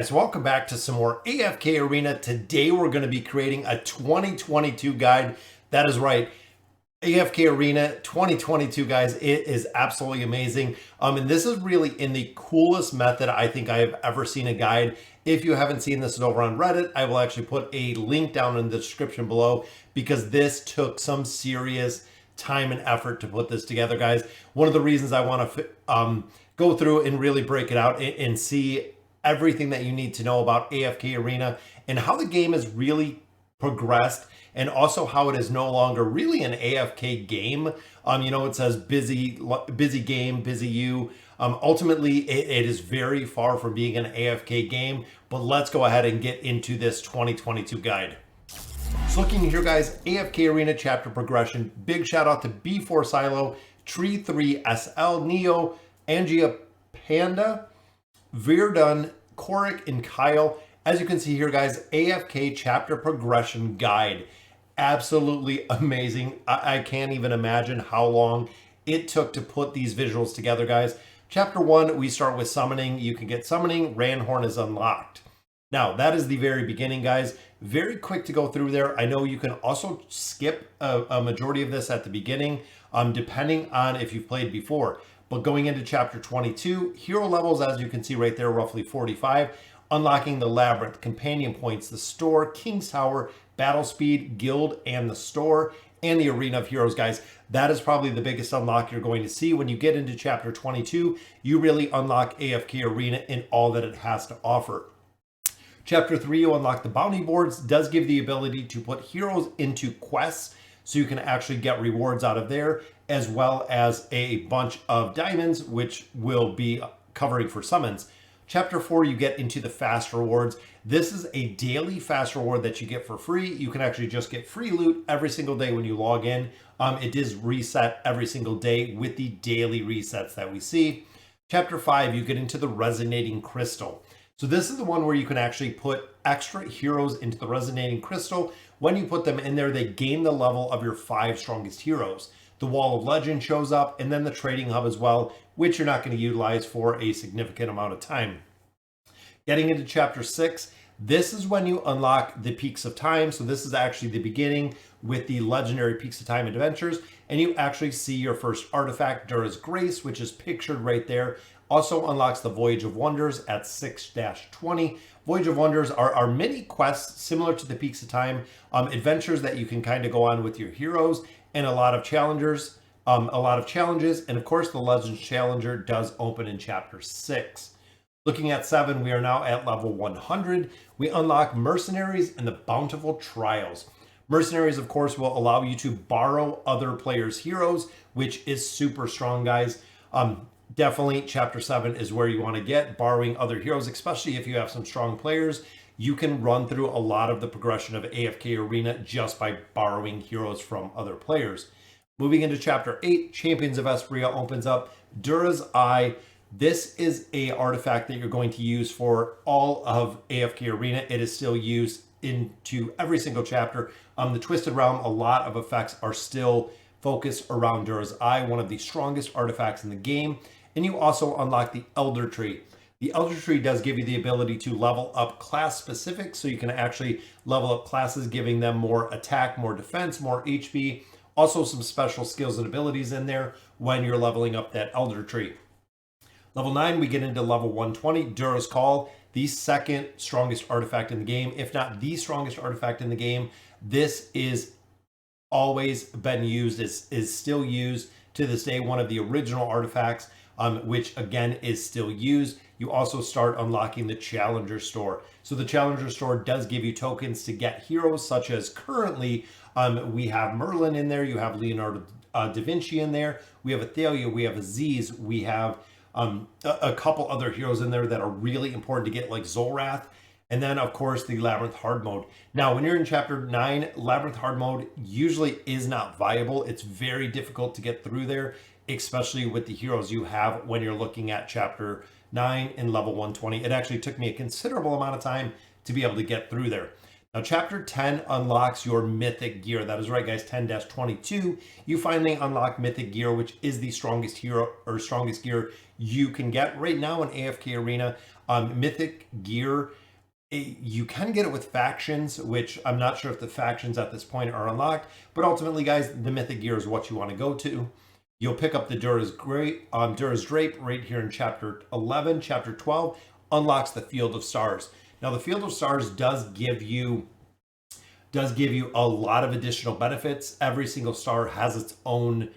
guys, welcome back to some more AFK Arena. Today we're going to be creating a 2022 guide. That is right, AFK Arena 2022, guys. It is absolutely amazing. And this is really in the coolest method I think I have ever seen a guide. If you haven't seen this over on Reddit, I will actually put a link down in the description below because this took some serious time and effort to put this together, guys. One of the reasons I want to go through and really break it out and see everything that you need to know about AFK Arena and how the game has really progressed, and also how it is no longer really an AFK game. You know, it says busy game, busy you. Ultimately, it is very far from being an AFK game, but let's go ahead and get into this 2022 guide. So looking here, guys, AFK Arena chapter progression. Big shout out to B4 Silo, Tree3SL, Neo, Angia Panda, Verdun, Korik, and Kyle. As you can see here, guys, AFK chapter progression guide. Absolutely amazing. I can't even imagine how long it took to put these visuals together, guys. Chapter 1, we start with summoning. You can get summoning. Ranhorn is unlocked. Now, that is the very beginning, guys. Very quick to go through there. I know you can also skip a majority of this at the beginning, depending on if you've played before. But going into chapter 22, hero levels, as you can see right there, roughly 45. Unlocking the Labyrinth, companion points, the store, King's Tower, battle speed, guild, and the store, and the Arena of Heroes, guys. That is probably the biggest unlock you're going to see. When you get into chapter 22, you really unlock AFK Arena and all that it has to offer. Chapter 3, you unlock the bounty boards. Does give the ability to put heroes into quests, so you can actually get rewards out of there, as well as a bunch of diamonds, which will be covering for summons. Chapter 4, you get into the fast rewards. This is a daily fast reward that you get for free. You can actually just get free loot every single day when you log in. It is reset every single day with the daily resets that we see. Chapter 5, you get into the resonating crystal. So this is the one where you can actually put extra heroes into the resonating crystal. When you put them in there, they gain the level of your 5 strongest heroes. The Wall of Legend shows up, and then the trading hub as well, which you're not going to utilize for a significant amount of time. Getting into chapter 6, this is when you unlock the Peaks of Time. So this is actually the beginning with the legendary Peaks of Time adventures, and you actually see your first artifact, Dura's Grace, which is pictured right there. Also unlocks the Voyage of Wonders at 6-20. Voyage of Wonders are mini quests similar to the Peaks of Time, adventures that you can kind of go on with your heroes, and a lot of challenges. And of course the Legends Challenger does open in chapter 6. Looking at 7, we are now at level 100. We unlock Mercenaries and the Bountiful Trials. Mercenaries, of course, will allow you to borrow other players' heroes, which is super strong, guys. Definitely chapter 7 is where you want to get, borrowing other heroes, especially if you have some strong players. You can run through a lot of the progression of AFK Arena just by borrowing heroes from other players. Moving into chapter 8, Champions of Espria opens up. Dura's Eye. This is a artifact that you're going to use for all of AFK Arena. It is still used into every single chapter. The Twisted Realm, a lot of effects are still focused around Dura's Eye, one of the strongest artifacts in the game. And you also unlock the Elder Tree. The Elder Tree does give you the ability to level up class specific, so you can actually level up classes, giving them more attack, more defense, more HP. Also some special skills and abilities in there when you're leveling up that Elder Tree. Level 9, we get into level 120, Dura's Call, the second strongest artifact in the game, if not the strongest artifact in the game. This is always been used, is still used to this day, one of the original artifacts, which again is still used. You also start unlocking the Challenger Store. So the Challenger Store does give you tokens to get heroes, such as currently we have Merlin in there, you have Leonardo da Vinci in there, we have Athalia, we have Aziz, we have a couple other heroes in there that are really important to get, like Zolrath. And then, of course, the Labyrinth Hard Mode. Now, when you're in Chapter 9, Labyrinth Hard Mode usually is not viable. It's very difficult to get through there, especially with the heroes you have when you're looking at Chapter 9 in level 120. It actually took me a considerable amount of time to be able to get through there. Now, Chapter 10 unlocks your Mythic Gear. That is right, guys, 10-22. You finally unlock Mythic Gear, which is the strongest hero or strongest gear you can get right now in AFK Arena. Mythic Gear, you can get it with factions, which I'm not sure if the factions at this point are unlocked, but ultimately, guys, the Mythic Gear is what you want to go to. You'll pick up the Dura's Drape right here in Chapter 11. Chapter 12 unlocks the Field of Stars. Now, the Field of Stars does give you a lot of additional benefits. Every single star has its own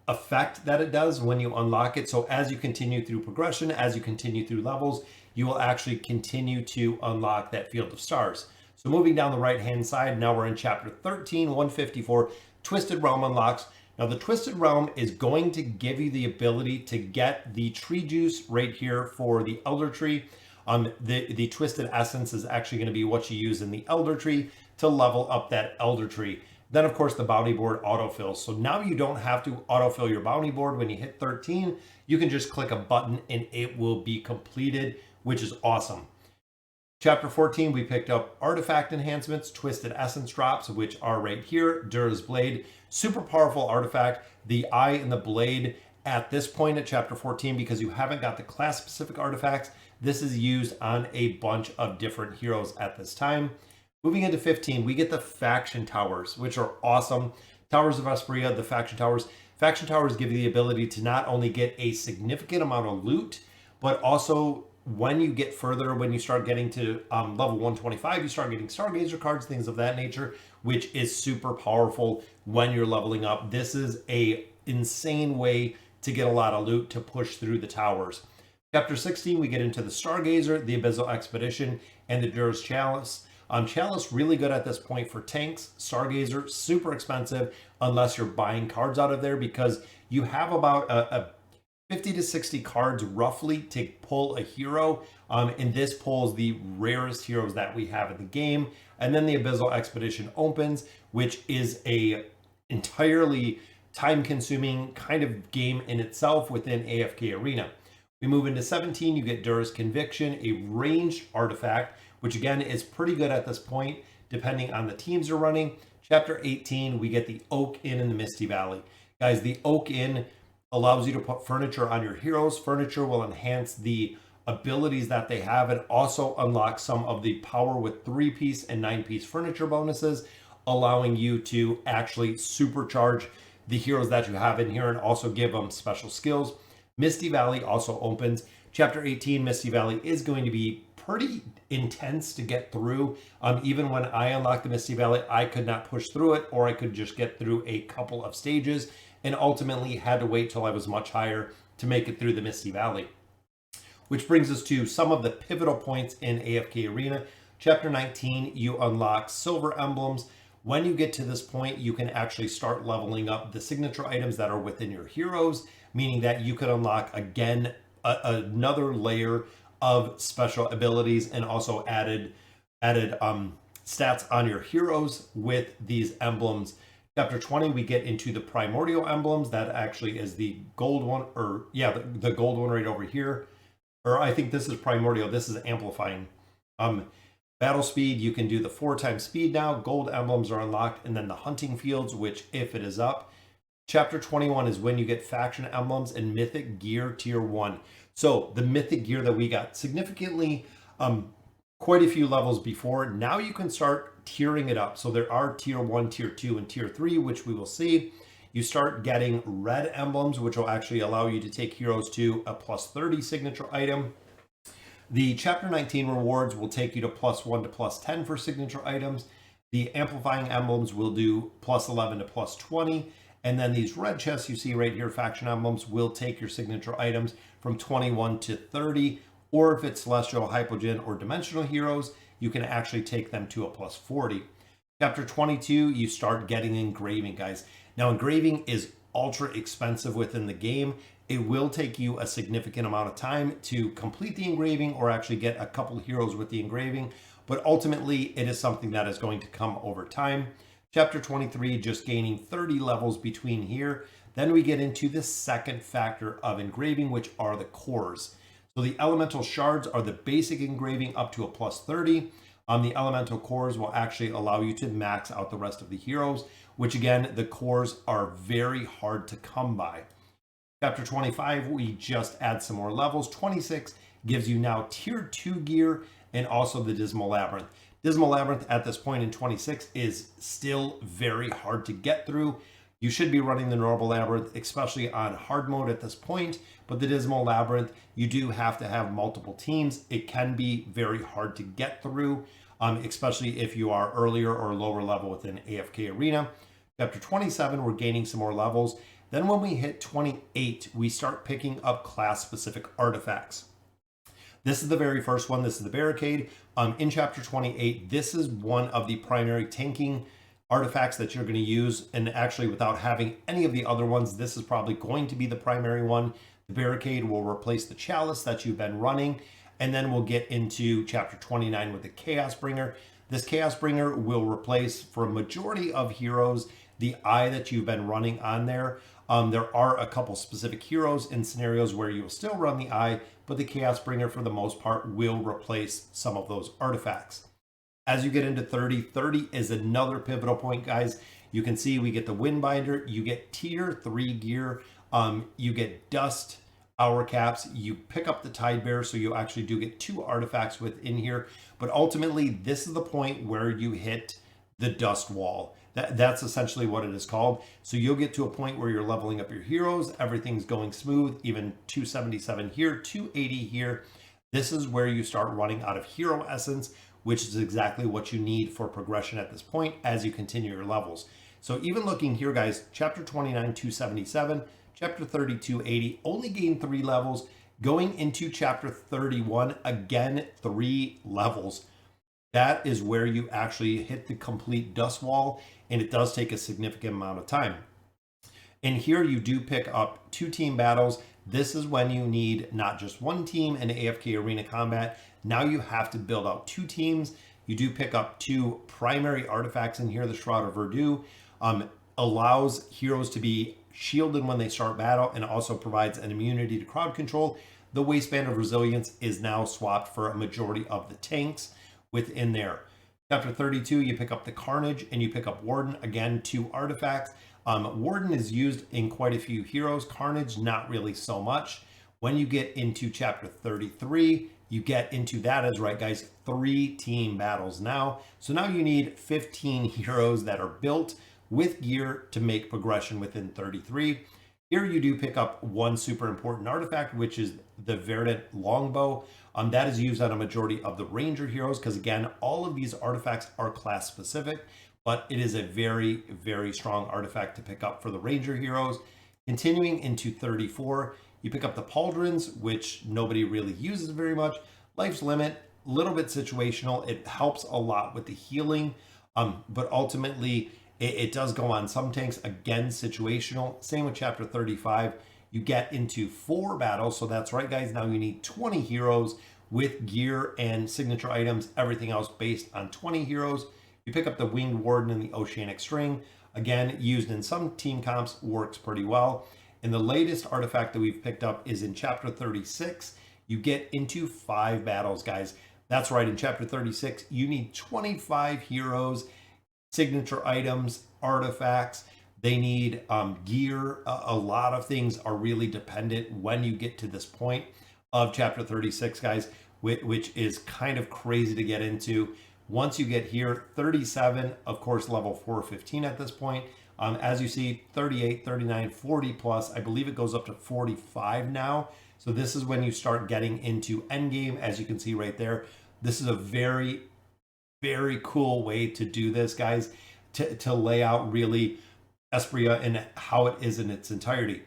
effect that it does when you unlock it. So as you continue through progression, as you continue through levels, you will actually continue to unlock that Field of Stars. So moving down the right-hand side, now we're in Chapter 13, 154, Twisted Realm unlocks. Now, the Twisted Realm is going to give you the ability to get the tree juice right here for the Elder Tree. The Twisted Essence is actually going to be what you use in the Elder Tree to level up that Elder Tree. Then, of course, the bounty board autofills. So now you don't have to autofill your bounty board when you hit 13. You can just click a button and it will be completed, which is awesome. Chapter 14, we picked up artifact enhancements, Twisted Essence drops, which are right here. Dura's Blade, super powerful artifact. The eye and the blade at this point at Chapter 14, because you haven't got the class-specific artifacts, this is used on a bunch of different heroes at this time. Moving into 15, we get the Faction Towers, which are awesome. Towers of Esperia, the Faction Towers. Faction Towers give you the ability to not only get a significant amount of loot, but also when you get further, when you start getting to level 125, you start getting Stargazer cards, things of that nature, which is super powerful when you're leveling up. This is a insane way to get a lot of loot to push through the towers. Chapter 16, we get into the Stargazer, the Abyssal Expedition, and the Dura's Chalice. Chalice, really good at this point for tanks. Stargazer, super expensive unless you're buying cards out of there, because you have about a 50 to 60 cards roughly to pull a hero. And this pulls the rarest heroes that we have in the game. And then the Abyssal Expedition opens, which is a entirely time-consuming kind of game in itself within AFK Arena. We move into 17, you get Dura's Conviction, a ranged artifact, which again is pretty good at this point, depending on the teams you're running. Chapter 18, we get the Oak Inn in the Misty Valley. Guys, the Oak Inn allows you to put furniture on your heroes. Furniture will enhance the abilities that they have and also unlock some of the power with 3-piece and 9-piece furniture bonuses, allowing you to actually supercharge the heroes that you have in here and also give them special skills. Misty Valley also opens. Chapter 18, Misty Valley is going to be pretty intense to get through. Even when I unlocked the Misty Valley, I could not push through it, or I could just get through a couple of stages, and ultimately had to wait till I was much higher to make it through the Misty Valley. Which brings us to some of the pivotal points in AFK Arena. Chapter 19, you unlock Silver Emblems. When you get to this point, you can actually start leveling up the signature items that are within your heroes, meaning that you could unlock, again, another layer of special abilities and also added stats on your heroes with these emblems. Chapter 20, we get into the Primordial Emblems. That actually is the gold one, or yeah, the gold one right over here. Or I think this is Primordial. This is Amplifying. Battle Speed, you can do the 4x speed now. Gold emblems are unlocked. And then the Hunting Fields, which if it is up. Chapter 21 is when you get Faction Emblems and Mythic Gear Tier 1. So the Mythic Gear that we got significantly, quite a few levels before, now you can start tiering it up. So there are Tier 1, Tier 2, and Tier 3, which we will see. You start getting red emblems, which will actually allow you to take heroes to a +30 signature item. The Chapter 19 rewards will take you to +1 to +10 for signature items. The Amplifying Emblems will do +11 to +20. And then these red chests you see right here, Faction Emblems, will take your signature items from 21 to 30. Or if it's Celestial, Hypogean, or Dimensional heroes, you can actually take them to a +40. Chapter 22, you start getting Engraving, guys. Now, Engraving is ultra expensive within the game. It will take you a significant amount of time to complete the Engraving or actually get a couple heroes with the Engraving. But ultimately, it is something that is going to come over time. Chapter 23, just gaining 30 levels between here. Then we get into the second factor of Engraving, which are the cores. So the Elemental Shards are the basic Engraving up to a +30. The elemental cores will actually allow you to max out the rest of the heroes, which again, the cores are very hard to come by. Chapter 25, we just add some more levels. 26 gives you now tier 2 gear and also the Dismal Labyrinth. Dismal Labyrinth at this point in 26 is still very hard to get through. You should be running the normal labyrinth, especially on hard mode at this point, but the Dismal Labyrinth, you do have to have multiple teams. It can be very hard to get through, especially if you are earlier or lower level within AFK Arena. Chapter 27, we're gaining some more levels. Then when we hit 28, we start picking up class-specific artifacts. This is the very first one. This is the Barricade. In Chapter 28, this is one of the primary tanking artifacts that you're going to use. And actually, without having any of the other ones, this is probably going to be the primary one. The Barricade will replace the Chalice that you've been running. And then we'll get into Chapter 29 with the Chaos Bringer. This Chaos Bringer will replace, for a majority of heroes, the eye that you've been running on there. There are a couple specific heroes and scenarios where you will still run the eye, but the Chaos Bringer, for the most part, will replace some of those artifacts. As you get into 30, 30 is another pivotal point, guys. You can see we get the Windbinder, you get tier 3 gear, you get Dust Hour Caps, you pick up the Tide Bear, so you actually do get 2 artifacts within here. But ultimately, this is the point where you hit the Dust Wall. That's essentially what it is called. So you'll get to a point where you're leveling up your heroes, everything's going smooth, even 277 here, 280 here. This is where you start running out of hero essence, which is exactly what you need for progression at this point as you continue your levels. So even looking here, guys, chapter 29, 277, chapter 30, 280, only gain 3 levels. Going into chapter 31, again, 3 levels. That is where you actually hit the complete dust wall, and it does take a significant amount of time. And here you do pick up 2 team battles. This is when you need not just one team in AFK Arena Combat. Now you have to build out 2 teams. You do pick up 2 primary artifacts in here. The Shroud of Verdure allows heroes to be shielded when they start battle and also provides an immunity to crowd control. The Waistband of Resilience is now swapped for a majority of the tanks within there. Chapter 32, you pick up the Carnage and you pick up Warden. Again, 2 artifacts. Warden is used in quite a few heroes. Carnage, not really so much. When you get into chapter 33, you get into that is right, guys, 3 team battles now. So now you need 15 heroes that are built with gear to make progression within 33. Here you do pick up 1 super important artifact, which is the Verdant Longbow. That is used on a majority of the Ranger heroes because, again, all of these artifacts are class specific, but it is a very, very strong artifact to pick up for the Ranger heroes. Continuing into 34, you pick up the Pauldrons, which nobody really uses very much. Life's Limit, a little bit situational. It helps a lot with the healing, but ultimately it does go on some tanks, again, situational. Same with chapter 35. You get into 4 battles. So that's right, guys. Now you need 20 heroes with gear and signature items, everything else based on 20 heroes. You pick up the Winged Warden and the Oceanic String. Again, used in some team comps, works pretty well. And the latest artifact that we've picked up is in chapter 36. You get into 5 battles, guys. That's right. In chapter 36, you need 25 heroes, signature items, artifacts. They need gear. A lot of things are really dependent when you get to this point of chapter 36, guys, which is kind of crazy to get into. Once you get here, 37, of course, level 415 at this point. As you see, 38, 39, 40 plus. I believe it goes up to 45 now. So this is when you start getting into endgame, as you can see right there. This is a very, very cool way to do this, guys, to lay out really Espria and how it is in its entirety.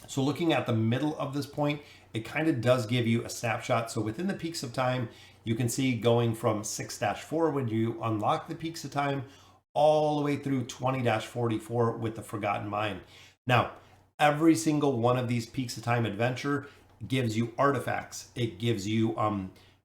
So looking at the middle of this point, it kind of does give you a snapshot. So within the peaks of time, you can see going from 6-4 when you unlock the peaks of time all the way through 20-44 with the Forgotten Mine. Now, every single one of these peaks of time adventure gives you artifacts. It gives you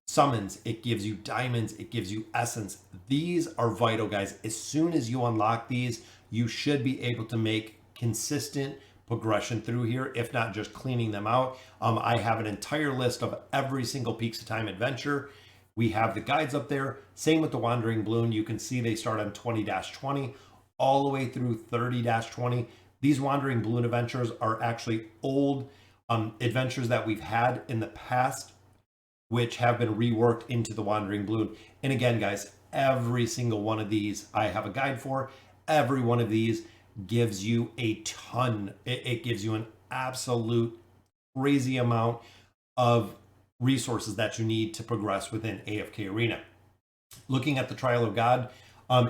summons. It gives you diamonds. It gives you essence. These are vital, guys. As soon as you unlock these, you should be able to make consistent progression through here, if not just cleaning them out. I have an entire list of every single Peaks of Time adventure We have the guides up there. Same with the Wandering Balloon. You can see they start on 20-20 all the way through 30-20. These Wandering Balloon adventures are actually old adventures that we've had in the past, which have been reworked into the Wandering Balloon. And again, guys, every single one of these I have a guide for. Every one of these gives you a ton. It gives you an absolute crazy amount of resources that you need to progress within AFK Arena. Looking at the Trial of God,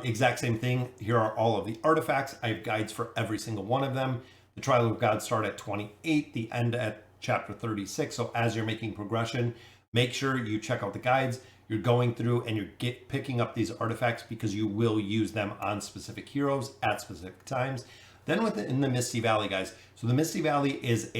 exact same thing. Here are all of the artifacts. I have guides for every single one of them. The Trial of God start at 28, the end at chapter 36. So as you're making progression, make sure you check out the guides. You're going through and you're picking up these artifacts because you will use them on specific heroes at specific times. Then within the Misty Valley, guys. So the Misty Valley is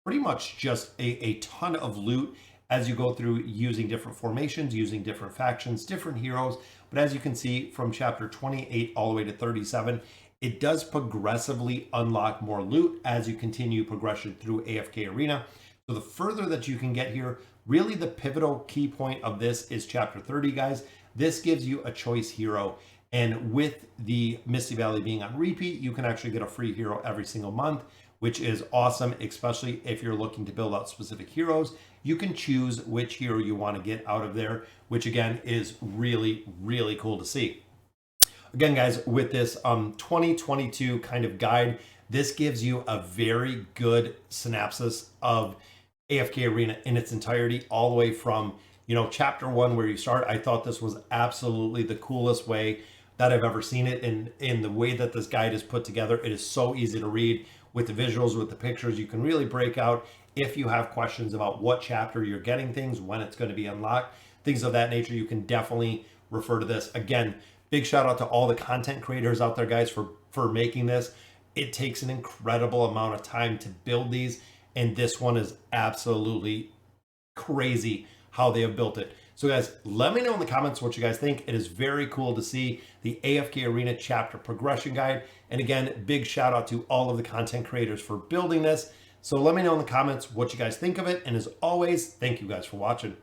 pretty much just a ton of loot as you go through using different formations, using different factions, different heroes. But as you can see from chapter 28 all the way to 37, it does progressively unlock more loot as you continue progression through AFK Arena. So the further that you can get here, really the pivotal key point of this is chapter 30, guys. This gives you a choice hero. And with the Misty Valley being on repeat, you can actually get a free hero every single month, which is awesome, especially if you're looking to build out specific heroes. You can choose which hero you want to get out of there, which again is really, really cool to see. Again, guys, with this 2022 kind of guide, this gives you a very good synopsis of AFK Arena in its entirety, all the way from, chapter 1 where you start. I thought this was absolutely the coolest way that I've ever seen it. And in the way that this guide is put together, it is so easy to read with the visuals, with the pictures. You can really break out if you have questions about what chapter you're getting things, when it's going to be unlocked, things of that nature. You can definitely refer to this. Again, big shout out to all the content creators out there, guys, for making this. It takes an incredible amount of time to build these, and this one is absolutely crazy how they have built it. So guys, let me know in the comments what you guys think. It is very cool to see the AFK Arena chapter progression guide. And again, big shout out to all of the content creators for building this. So let me know in the comments what you guys think of it. And as always, thank you guys for watching.